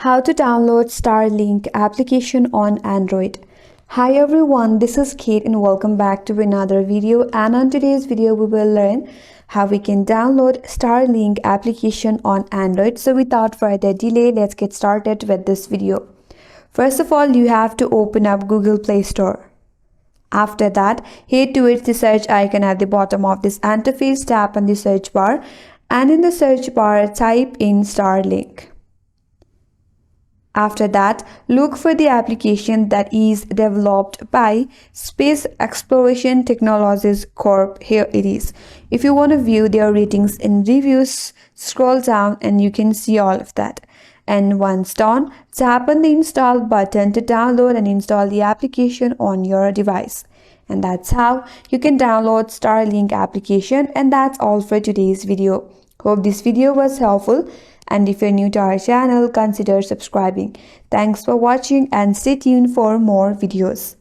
How to download Starlink application on Android. Hi everyone, this is Kate and welcome back to another video, and on today's video we will learn how we can download Starlink application on Android. So without further delay, let's get started with this video. First of all, you have to open up Google Play Store. After that, head towards the search icon at the bottom of this interface, tap on the search bar, and in the search bar type in Starlink. After that, look for the application that is developed by Space Exploration Technologies Corp. Here it is. If you want to view their ratings and reviews, scroll down and you can see all of that. And once done, tap on the install button to download and install the application on your device. And that's how you can download Starlink application. And that's all for today's video. Hope this video was helpful. And if you're new to our channel, consider subscribing. Thanks for watching and stay tuned for more videos.